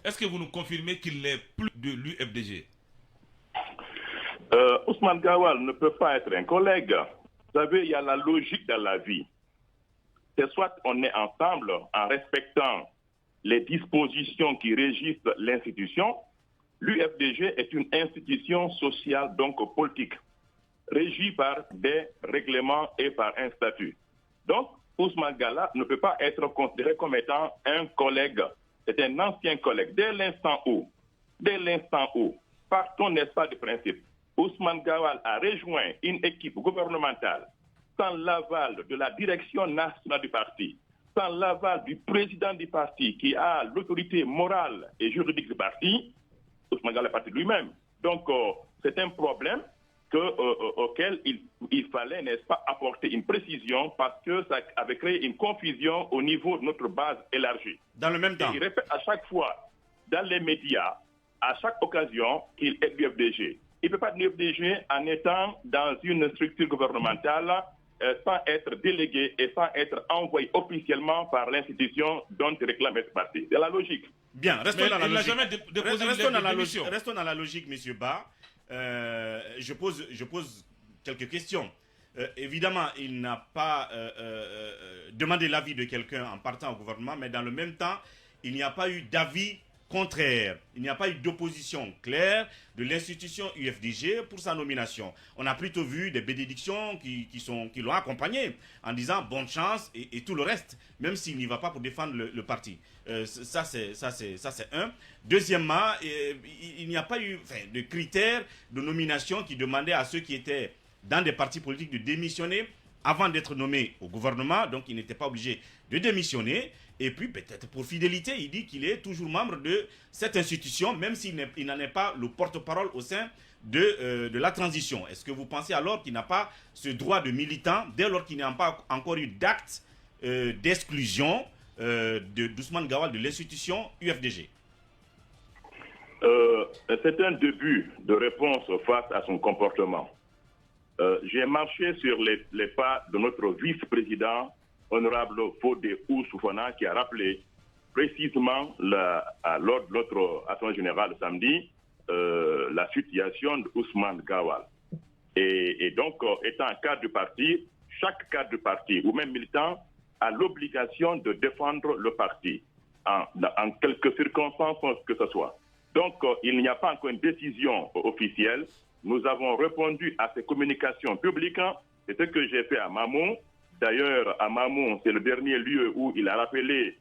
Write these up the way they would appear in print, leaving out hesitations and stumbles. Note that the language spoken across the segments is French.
Est-ce que vous nous confirmez qu'il n'est plus de l'UFDG? Ousmane Gawal ne peut pas être un collègue. Vous savez, il y a la logique dans la vie. C'est soit on est ensemble en respectant les dispositions qui régissent l'institution. L'UFDG est une institution sociale, donc politique, régie par des règlements et par un statut. Donc, Ousmane Gala ne peut pas être considéré comme étant un collègue. C'est un ancien collègue. Dès l'instant où, partons, n'est-ce pas, du principe, Ousmane Gawal a rejoint une équipe gouvernementale sans l'aval de la direction nationale du parti, sans l'aval du président du parti qui a l'autorité morale et juridique du parti. Ousmane Gawal est parti lui-même. Donc, c'est un problème auquel il fallait, n'est-ce pas, apporter une précision parce que ça avait créé une confusion au niveau de notre base élargie. Dans le même temps. Et il répète à chaque fois, dans les médias, à chaque occasion, qu'il est du FDG. Il ne peut pas être du FDG en étant dans une structure gouvernementale sans être délégué et sans être envoyé officiellement par l'institution dont il réclame être parti. C'est la logique. Bien, restons dans la logique. Jamais déposé restons dans la logique, M. Ba. Je pose quelques questions. Évidemment, il n'a pas demandé l'avis de quelqu'un en partant au gouvernement, mais dans le même temps, il n'y a pas eu d'avis contraire. Il n'y a pas eu d'opposition claire de l'institution UFDG pour sa nomination. On a plutôt vu des bénédictions qui l'ont accompagné en disant bonne chance et tout le reste, même s'il n'y va pas pour défendre le parti. Ça, c'est un. Deuxièmement, il n'y a pas eu de critères de nomination qui demandaient à ceux qui étaient dans des partis politiques de démissionner avant d'être nommés au gouvernement, donc il n'était pas obligé de démissionner. Et puis peut-être pour fidélité, il dit qu'il est toujours membre de cette institution, même s'il n'en est pas le porte-parole au sein de la transition. Est-ce que vous pensez alors qu'il n'a pas ce droit de militant, dès lors qu'il n'y a pas encore eu d'acte d'exclusion d'Ousmane Gawal de l'institution UFDG? C'est un début de réponse face à son comportement. J'ai marché sur les pas de notre vice-président, honorable Fodé Oussoufana, qui a rappelé précisément lors de notre assemblée générale samedi la situation d'Ousmane Gawal. Et donc, étant un cadre du parti, chaque cadre du parti ou même militant a l'obligation de défendre le parti en quelques circonstances que ce soit. Donc, il n'y a pas encore une décision officielle. Nous avons répondu à ces communications publiques. C'est ce que j'ai fait à Mamou. D'ailleurs, à Mamou, c'est le dernier lieu où il a rappelé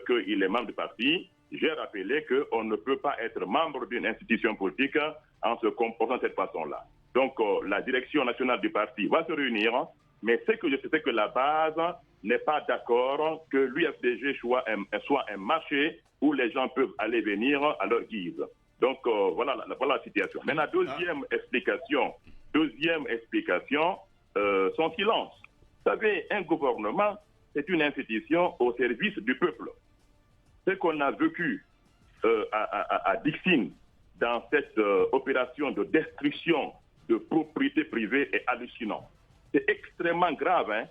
qu'il est membre du parti. J'ai rappelé qu'on ne peut pas être membre d'une institution politique en se comportant de cette façon-là. Donc, la direction nationale du parti va se réunir, mais ce que je sais, c'est que la base n'est pas d'accord que l'UFDG soit un marché où les gens peuvent aller venir à leur guise. Donc, voilà la situation. Maintenant, deuxième explication, son silence. Vous savez, un gouvernement, c'est une institution au service du peuple. Ce qu'on a vécu à Dixine dans cette opération de destruction de propriété privée est hallucinant. C'est extrêmement grave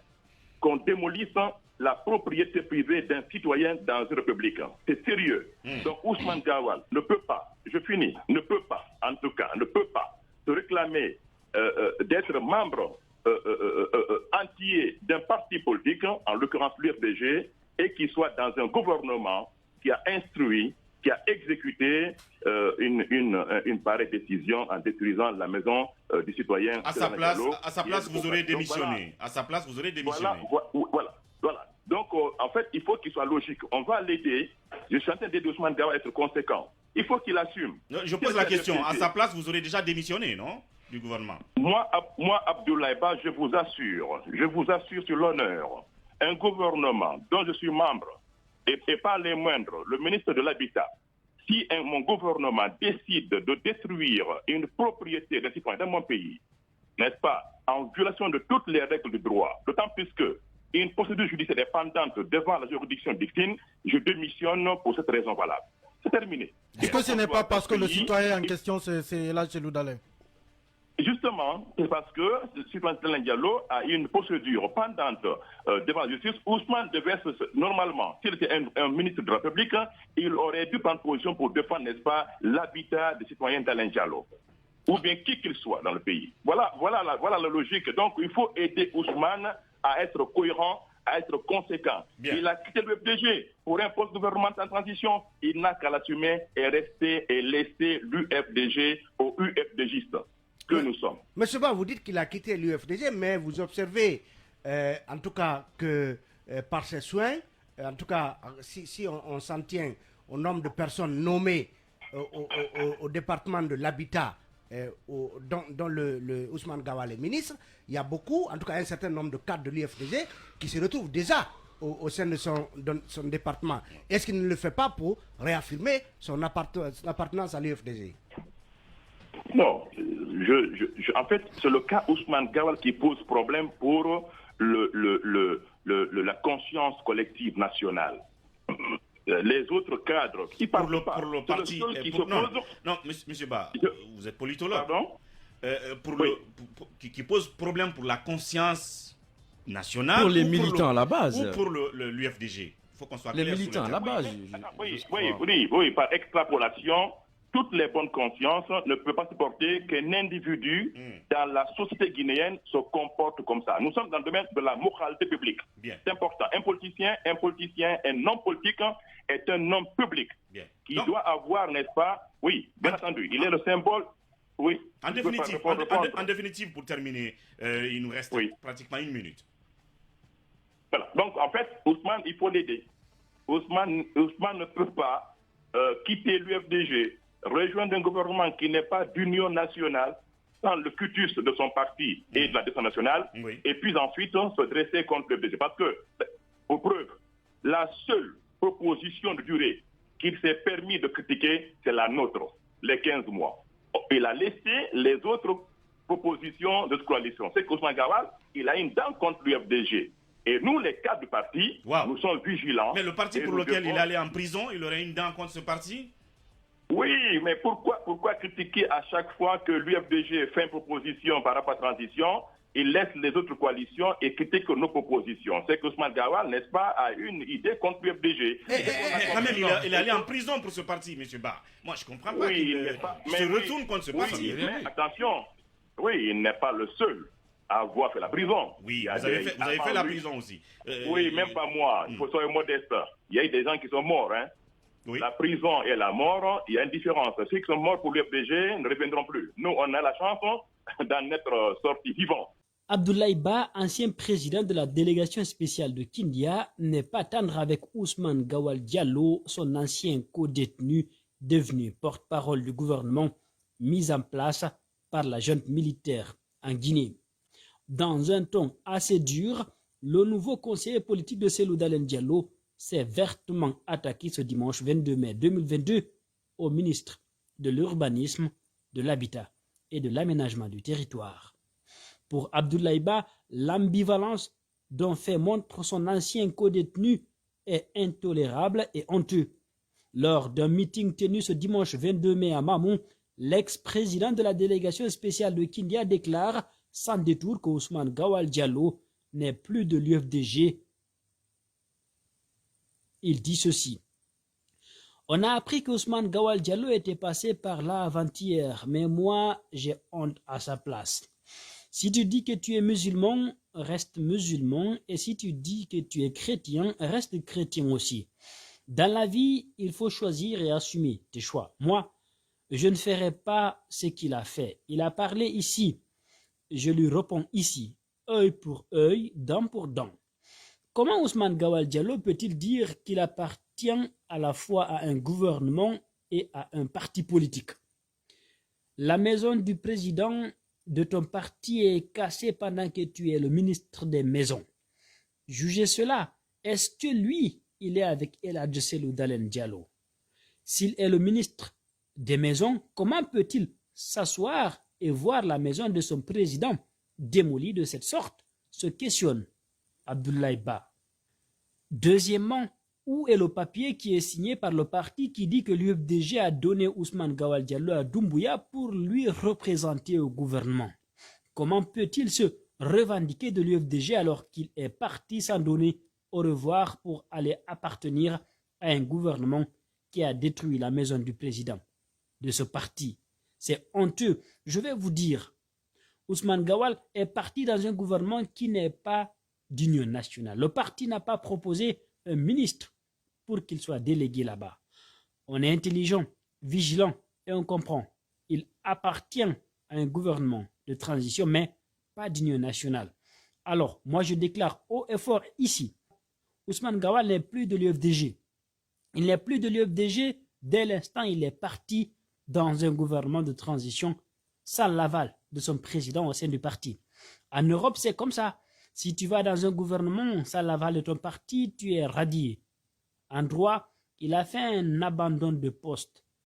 qu'on démolisse la propriété privée d'un citoyen dans une république. C'est sérieux. Donc Ousmane Gawal ne peut pas, en tout cas, ne peut pas se réclamer d'être membre entier d'un parti politique, en l'occurrence l'UFDG, et qui soit dans un gouvernement qui a instruit, qui a exécuté une pareille décision en détruisant la maison du citoyen. À sa place, vous aurez démissionné. À sa place, vous aurez démissionné. Voilà. Donc, en fait, il faut qu'il soit logique. On va l'aider. Je suis en train d'aider Ousmane Gawal à être conséquent. Il faut qu'il assume. Je pose la question. À sa place, vous aurez déjà démissionné, non, du gouvernement? Moi, Abdoulaye Ba, je vous assure sur l'honneur, un gouvernement dont je suis membre, et pas les moindres, le ministre de l'Habitat, si mon gouvernement décide de détruire une propriété d'un citoyen dans mon pays, n'est-ce pas, en violation de toutes les règles du droit, d'autant plus que une procédure judiciaire est pendante devant la juridiction d'Ixine, je démissionne pour cette raison valable. C'est terminé. Est-ce que ce n'est pas parce que le citoyen en question, c'est Elhadji Cellou Dalein? Justement, c'est parce que Ousmane Tanor Diallo a une procédure pendante devant la justice. Ousmane devait, normalement, s'il était un ministre de la République, il aurait dû prendre position pour défendre, n'est-ce pas, l'habitat des citoyens Tanor Diallo, ou bien qui qu'il soit dans le pays. Voilà la logique. Donc, il faut aider Ousmane à être cohérent, à être conséquent. Bien. Il a quitté le FDG pour un poste gouvernemental en transition. Il n'a qu'à l'assumer et rester et laisser l'UFDG aux UFDGistes que nous sommes. Monsieur Ba, vous dites qu'il a quitté l'UFDG, mais vous observez, en tout cas, que par ses soins, en tout cas, si on s'en tient au nombre de personnes nommées au département de l'habitat, dont le Ousmane Gawal est ministre, il y a beaucoup, en tout cas un certain nombre de cadres de l'UFDG qui se retrouvent déjà au sein de son département. Est-ce qu'il ne le fait pas pour réaffirmer son appartenance à l'UFDG? Non, en fait, c'est le cas Ousmane Gawal qui pose problème pour la conscience collective nationale. Les autres cadres qui parlent pour le parti. Non, monsieur Ba, vous êtes politologue. Pardon? Qui pose problème pour la conscience nationale. Pour les militants à la base. Ou pour l'UFDG. Il faut qu'on soit clair. Les militants à la base. Oui, par extrapolation, toutes les bonnes consciences ne peuvent pas supporter qu'un individu dans la société guinéenne se comporte comme ça. Nous sommes dans le domaine de la moralité publique. Bien. C'est important. Un politicien, un homme politique est un homme public. Bien. Qui doit avoir, n'est-ce pas? Oui, bien entendu. Il est le symbole. Oui. En définitive, pour terminer, il nous reste pratiquement 1 minute. Voilà. Donc, en fait, Ousmane, il faut l'aider. Ousmane ne peut pas quitter l'UFDG, rejoindre un gouvernement qui n'est pas d'union nationale, sans le cutus de son parti et de la défense nationale, et puis ensuite se dresser contre l'UFDG. Parce que, pour preuve, la seule proposition de durée qu'il s'est permis de critiquer, c'est la nôtre, les 15 mois. Il a laissé les autres propositions de coalition. C'est qu'Ousmane Gawal, il a une dent contre l'UFDG. Et nous, les cadres du parti, nous sommes vigilants. Mais le parti pour lequel il allait en prison, il aurait une dent contre ce parti? Oui, mais pourquoi critiquer à chaque fois que l'UFDG fait une proposition par rapport à la transition, il laisse les autres coalitions et critique nos propositions? C'est qu'Ousmane Gawal, n'est-ce pas, a une idée contre l'UFDG. Quand même, il est allé en prison pour ce parti, M. Ba. Moi, je ne comprends pas qu'il se retourne contre ce parti. Mais attention, il n'est pas le seul à avoir fait la prison. Oui, vous avez fait la prison aussi. Oui, même pas moi. Il faut être modeste. Il y a eu des gens qui sont morts. Oui. La prison et la mort, il y a une différence. Ceux qui sont morts pour l'UFDG ne reviendront plus. Nous, on a la chance d'en être sortis vivants. Abdoulaye Ba, ancien président de la délégation spéciale de Kindia, n'est pas tendre avec Ousmane Gawal Diallo, son ancien co-détenu, devenu porte-parole du gouvernement, mis en place par la junte militaire en Guinée. Dans un ton assez dur, le nouveau conseiller politique de Cellou Dalein Diallo s'est vertement attaqué ce dimanche 22 mai 2022 au ministre de l'Urbanisme, de l'Habitat et de l'Aménagement du territoire. Pour Abdoulaye Ba, l'ambivalence dont fait montre son ancien co-détenu est intolérable et honteux. Lors d'un meeting tenu ce dimanche 22 mai à Mamou, l'ex-président de la délégation spéciale de Kindia déclare sans détour qu'Ousmane Gawal Diallo n'est plus de l'UFDG. Il dit ceci. On a appris qu'Ousmane Gawal Diallo était passé par là avant-hier, mais moi, j'ai honte à sa place. Si tu dis que tu es musulman, reste musulman, et si tu dis que tu es chrétien, reste chrétien aussi. Dans la vie, il faut choisir et assumer tes choix. Moi, je ne ferai pas ce qu'il a fait. Il a parlé ici. Je lui réponds ici, œil pour œil, dent pour dent. Comment Ousmane Gawal Diallo peut-il dire qu'il appartient à la fois à un gouvernement et à un parti politique? La maison du président de ton parti est cassée pendant que tu es le ministre des Maisons. Jugez cela. Est-ce que lui, il est avec El Hadji Cellou Dalein Diallo? S'il est le ministre des Maisons, comment peut-il s'asseoir et voir la maison de son président démolie de cette sorte? Se questionne Abdoulaye Ba. Deuxièmement, Où est le papier qui est signé par le parti qui dit que l'UFDG a donné Ousmane Gawal Diallo à Doumbouya pour lui représenter au gouvernement? Comment peut-il se revendiquer de l'UFDG alors qu'il est parti sans donner au revoir pour aller appartenir à un gouvernement qui a détruit la maison du président de ce parti? C'est honteux. Je vais vous dire, Ousmane Gawal est parti dans un gouvernement qui n'est pas d'union nationale. Le parti n'a pas proposé un ministre pour qu'il soit délégué là-bas. On est intelligent, vigilant et on comprend. Il appartient à un gouvernement de transition, mais pas d'union nationale. Alors, moi je déclare haut et fort ici, Ousmane Gawal n'est plus de l'UFDG. Il n'est plus de l'UFDG dès l'instant où il est parti dans un gouvernement de transition sans l'aval de son président au sein du parti. En Europe, c'est comme ça. Si tu vas dans un gouvernement sans l'aval de ton parti, tu es radié. En droit, il a fait un abandon de poste